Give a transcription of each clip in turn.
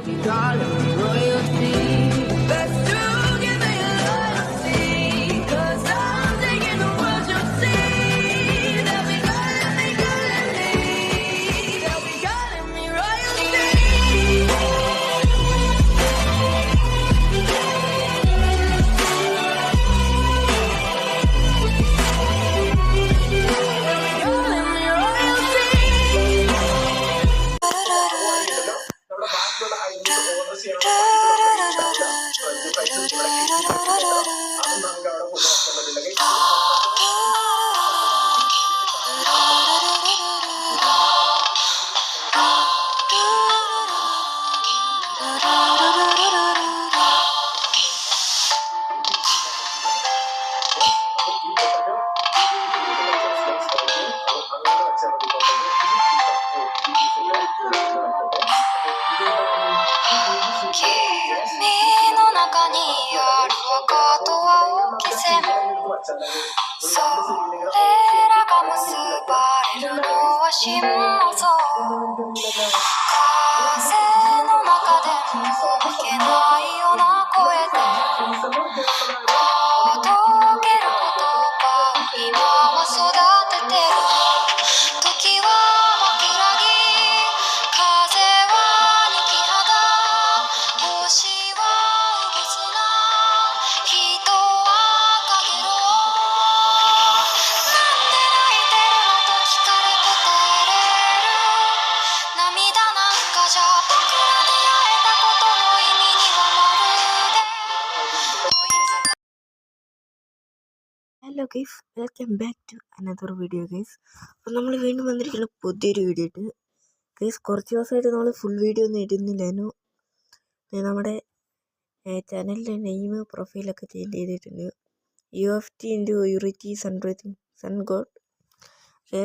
Hello guys, welcome back to another video guys. അപ്പോൾ നമ്മൾ വീണ്ടും വന്നിരിക്കുന്ന പുതിയൊരു വീഡിയോ ഇട്ട് ഗൈസ്. കുറച്ച് ദിവസമായിട്ട് നമ്മൾ ഫുൾ വീഡിയോ ഒന്നും ഇടുന്നില്ലായിരുന്നു. നമ്മുടെ ചാനലിൻ്റെ നെയിം പ്രൊഫൈലൊക്കെ ചേഞ്ച് ചെയ്തിട്ടുണ്ട്. UFT ഇൻറ്റു യൂറിറ്റി സൺ ഗോഡ്. പക്ഷേ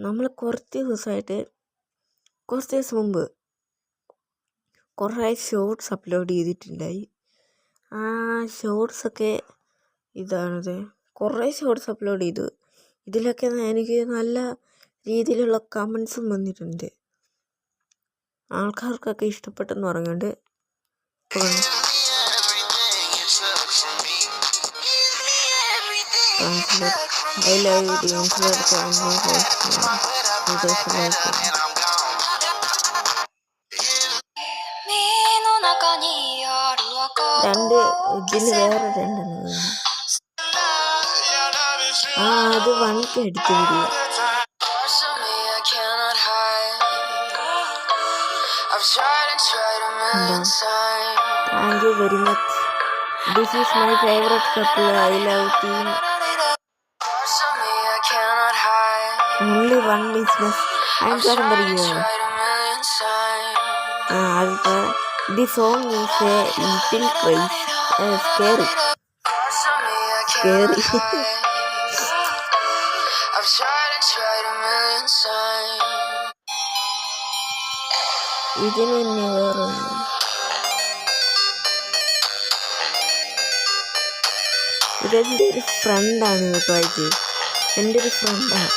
നമ്മൾ കുറച്ച് ദിവസം മുമ്പ് കുറേ ഷോർട്സ് അപ്ലോഡ് ചെയ്തിട്ടുണ്ടായി. ആ ഷോർട്സൊക്കെ ഇതാണത്. കുറേ ഷോർട്സ് അപ്ലോഡ് ചെയ്തു. ഇതിലൊക്കെ എനിക്ക് നല്ല രീതിയിലുള്ള കമൻസും വന്നിട്ടുണ്ട്. ആൾക്കാർക്കൊക്കെ ഇഷ്ടപ്പെട്ടെന്ന് പറഞ്ഞുകൊണ്ട് ഐ ലവ് രണ്ട് ഇതിന് വേറെ രണ്ടെണ്ണം. അത് 1K അടിച്ച video. Thank you very much. This is my favourite couple. I love team. only one business. I'm sorry for you. The song is a little crazy, scary. ഇതിന് തന്നെ വേറെ ഇതെൻ്റെ ഒരു ഫ്രണ്ടാണ് കേട്ടോ. എൻ്റെ ഒരു ഫ്രണ്ടാണ്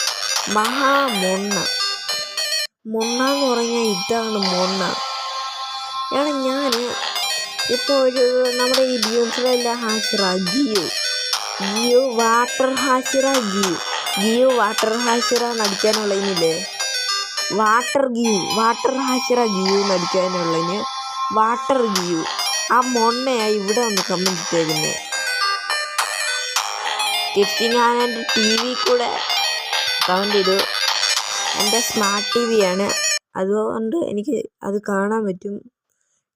മൊണ്ണ എന്ന് പറഞ്ഞാൽ ഇതാണ് മൊണ്ണ. ഞാൻ ഇപ്പോൾ ഒരു നമ്മുടെ ഈ ബ്യൂട്ടിഫുള്ള Hashira Jio water Hashira നടിക്കാനുള്ളതിനില്ലേ, water Hashira നടിക്കാനുള്ളതിന് water Guiu. ആ മൊണ്ണയായി ഇവിടെ വന്ന് കമൻറ്റ് ഇട്ടേക്കുന്നത്. തിരിച്ച് ഞാൻ എൻ്റെ TV കൂടെ കമൻറ്റ് ചെയ്തു. എൻ്റെ സ്മാർട്ട് TV ആണ്, അതുകൊണ്ട് എനിക്ക് അത് കാണാൻ പറ്റും.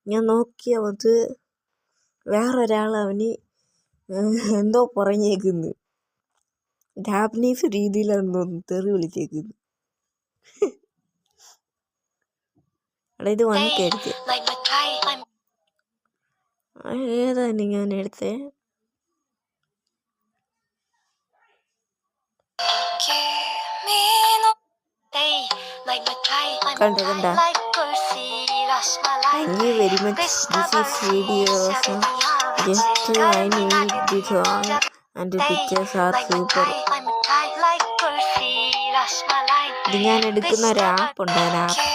ഞാൻ നോക്കിയത് വേറൊരാൾ അവന് എന്തോ പറഞ്ഞേക്കുന്നു. ജാപ്പനീസ് രീതിയിലാണ് തോന്നുന്നു തെറി വിളിച്ചേക്കുന്നത്. ഇത് 1K അടിച്ച്. ഏതാണ് ഞാൻ എടുത്തേ? കണ്ട Thank you very much. This is video awesome. Just I need the song and the pictures are super. ഇത് ഞാൻ എടുക്കുന്ന ഒരു ആപ്പ് ഉണ്ട്. App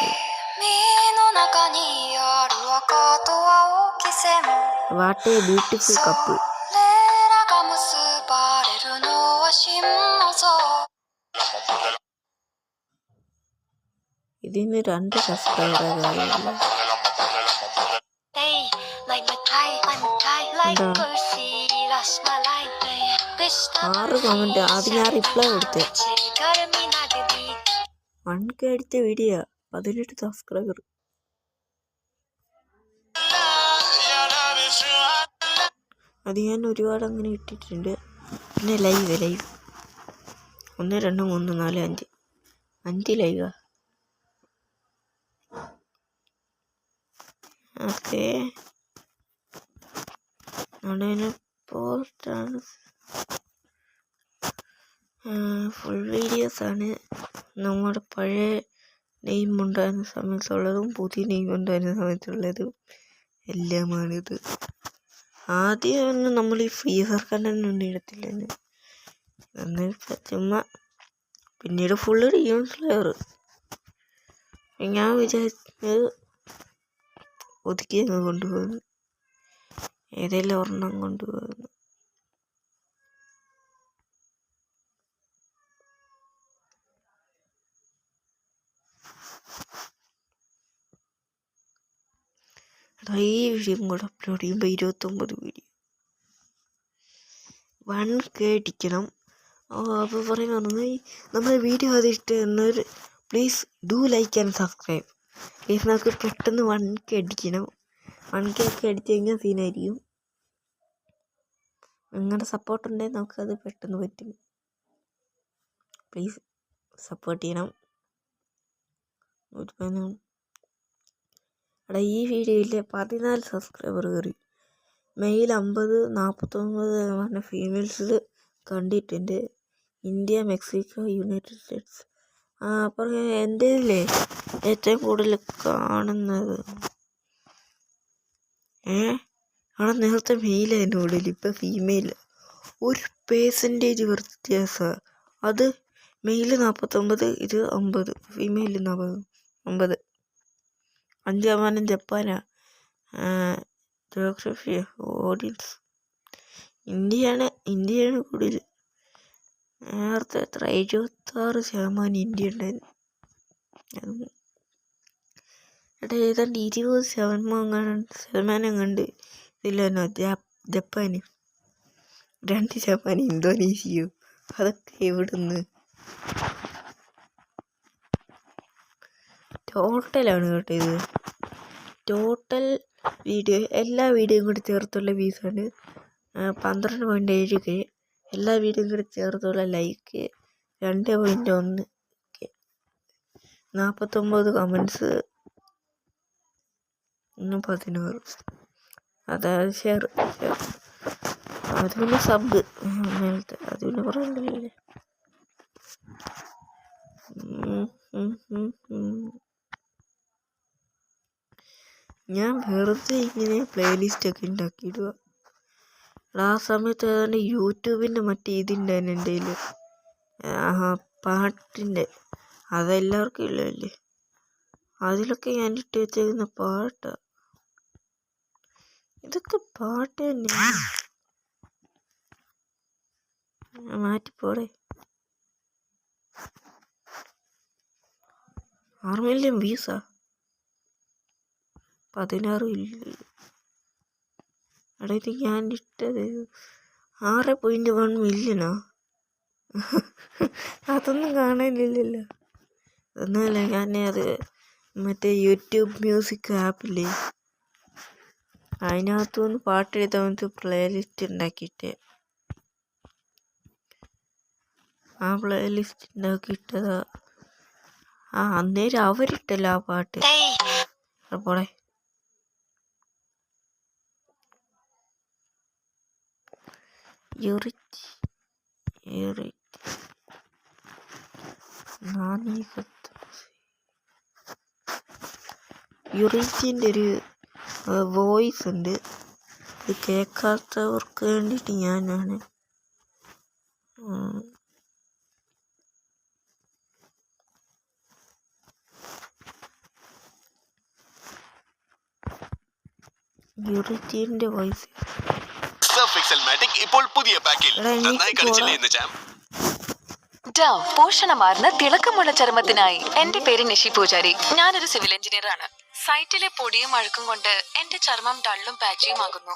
what A beautiful couple. ഇതിന് 2 സബ്സ്ക്രൈബറേ കാര്യമുള്ളൂ. എന്താ 6 കമന്റ്. ആദ്യം ഞാൻ റിപ്ലൈ കൊടുത്തേ. 1K അടിച്ച വീഡിയോ, 18 സബ്സ്ക്രൈബർ. അത് ഞാൻ ഒരുപാട് അങ്ങനെ ഇട്ടിട്ടുണ്ട്. പിന്നെ ലൈവ് 1 2 3 4 5 ലൈവാ. ഓക്കെ, പോസ്റ്റാണ്. ഫുൾ വീഡിയോസാണ്. നമ്മുടെ പഴയ നെയിം ഉണ്ടായിരുന്ന സമയത്തുള്ളതും പുതിയ നെയിം ഉണ്ടായിരുന്ന സമയത്തുള്ളതും എല്ലാമാണിത്. ആദ്യമൊന്നും നമ്മൾ ഈ ഫ്രീ ഫയർ കണ്ടൊന്നും ഇടത്തില്ലെന്ന്, എന്നിട്ട് ചുമ്മാ പിന്നീട് ഫുള്ള് ഡീമൺ സ്ലെയർ. ഞാൻ വിചാരിച്ചത് ഒതുക്കി അങ്ങ് കൊണ്ടുപോകുന്നു, ഏതെങ്കിലും ഒരെണ്ണം കൊണ്ടുപോകുന്നു. ഈ വീഡിയോ കൂടെ അപ്ലോഡ് ചെയ്യുമ്പോൾ 29 വീഡിയോ 1K അടിക്കണം. അപ്പോൾ പറയുന്നത് നമ്മുടെ വീഡിയോ അതിട്ട് എന്നൊരു please do like and subscribe. Please നമുക്ക് പെട്ടെന്ന് 1K അടിക്കണം. 1K ഒക്കെ അടിച്ചു കഴിഞ്ഞാൽ സീനായിരിക്കും. നിങ്ങളുടെ സപ്പോർട്ട് ഉണ്ടെങ്കിൽ നമുക്കത് പെട്ടെന്ന് പറ്റും. പ്ലീസ് സപ്പോർട്ട് ചെയ്യണം. എടാ, ഈ വീഡിയോയിൽ 14 സബ്സ്ക്രൈബർ കയറി. മെയിൽ 50, 49 ഫീമെയിൽസിൽ കണ്ടിട്ടുണ്ട്. India, Mexico, United States. അപ്പം എൻ്റെ ഏറ്റവും കൂടുതൽ കാണുന്നത് അവിടെ നേരത്തെ മെയിലായിരുന്നു കൂടുതൽ, ഇപ്പം ഫീമെയിൽ. 1% വ്യത്യാസമാണ്. അത് മെയിൽ 49, ഇത് 50, ഫീമെയിൽ 50. 5% ജപ്പാനാ. ജോഗ്രഫി, ഓഡിയൻസ് ഇന്ത്യയാണ് കൂടുതൽ. നേരത്തെ എത്ര 76% ഇന്ത്യ ഉണ്ടായിരുന്നു. എടാ, ഏതാണ്ട് 20% കണ്ട് ഇതില്ലെന്നോ ജപ്പാന്, 2% ഇന്തോനേഷ്യയോ. അതൊക്കെ എവിടുന്ന്? ടോട്ടലാണ് കേട്ടോ ഇത്. ടോട്ടൽ വീഡിയോ, എല്ലാ വീഡിയോയും കൂടി ചേർത്തുള്ള വ്യൂസാണ് 12.7K. എല്ലാ വീഡിയോയും കൂടി ചേർത്തുള്ള ലൈക്ക് 2.1K. 49 കമൻസ്, 16. അതായത് ഷെയർ. അത് പിന്നെ സബ് മേലത്തെ, അത് പിന്നെ പറയണ്ടല്ലേ. ഞാൻ വെറുതെ ഇങ്ങനെ പ്ലേലിസ്റ്റൊക്കെ ഉണ്ടാക്കിയിടുക. ആ സമയത്ത് ഏതാണ്ട് യൂട്യൂബിൻ്റെ മറ്റേ ഇതിണ്ടായിരുന്നു എൻ്റെ കയ്യിൽ, പാട്ടിൻ്റെ. അതെല്ലാവർക്കും ഇല്ലല്ലേ. അതിലൊക്കെ ഞാൻ ഇട്ട് വെച്ചേക്കുന്ന പാട്ടാണ്. ഇതൊക്കെ പാട്ട് തന്നെയാണ്. മാറ്റിപ്പോടെ. 6 മില്യൺ വ്യൂസാ. 16 ഇല്ല. അതായത് ഞാൻ ഇട്ടത് 6.1 മില്യണോ? അതൊന്നും കാണാനില്ലല്ലോ. ഒന്നുമല്ല, ഞാൻ അത് മറ്റേ യൂട്യൂബ് മ്യൂസിക് ആപ്പില്ലേ, അതിനകത്തുനിന്ന് പാട്ട് എഴുതാൻ വേണ്ടി പ്ലേലിസ്റ്റ് ഉണ്ടാക്കിയിട്ട് ആ പ്ലേലിസ്റ്റ് ഉണ്ടാക്കിയിട്ടതാ. അന്നേരം അവരിട്ടല്ലോ ആ പാട്ട്. പോടെ. യുറിച്ചിൻ്റെ ഒരു വോയിസ് ഉണ്ട്. ഇത് കേൾക്കാത്തവർക്ക് വേണ്ടിയിട്ട് ഞാനാണ്. യൂറിറ്റിന്റെ വോയിസ് ഇപ്പോൾ പുതിയ പാക്കിൽ നന്നായി കളിച്ചില്ലേ എന്ന് ചാം. ഡവ് പോഷണമാർന്ന തിളക്കമുള്ള ചർമ്മത്തിനായി. എന്റെ പേര് നിഷി പൂജാരി. ഞാനൊരു സിവിൽ എഞ്ചിനീയർ ആണ്. സൈറ്റിലെ പൊടിയും അഴുക്കും കൊണ്ട് എന്റെ ചർമ്മം ഡള്ളും പാച്ചിയുമാകുന്നു.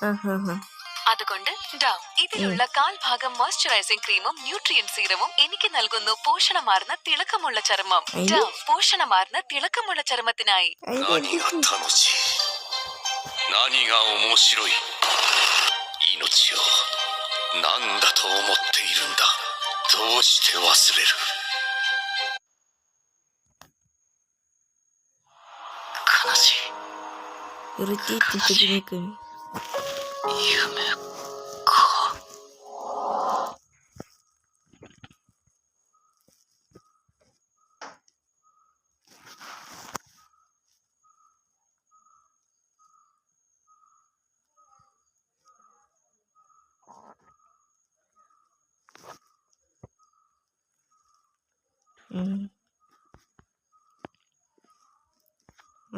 അതുകൊണ്ട് ഡവ് ഇതിലുള്ള 1/4 ഭാഗം മോയ്സ്ചറൈസിംഗ് ക്രീമും ന്യൂട്രിയൻ സീറവും എനിക്ക് നൽകുന്നു പോഷണമാർന്ന തിളക്കമുള്ള ചർമ്മം. ഡവ് പോഷണമാർന്ന തിളക്കമുള്ള ചർമ്മത്തിനായി.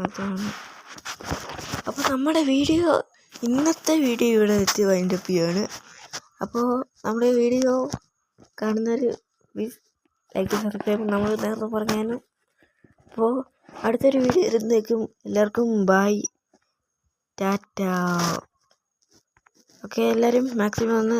അതാണ്. അപ്പോൾ നമ്മുടെ വീഡിയോ ഇന്നത്തെ വീഡിയോ ഇവിടെ എത്തി വൈൻഡപ്പ് ചെയ്യുകയാണ്. അപ്പോൾ നമ്മുടെ വീഡിയോ കാണുന്നവർ പ്ലീസ് ലൈക്ക് സബ്സ്ക്രൈബ് നമ്മൾ നേരത്തെ പറഞ്ഞാലും. അപ്പോൾ അടുത്തൊരു വീഡിയോ ഇരുന്നേക്കും. എല്ലാവർക്കും ബൈ, ടാറ്റ. ഓക്കെ, എല്ലാവരും മാക്സിമം ഒന്ന്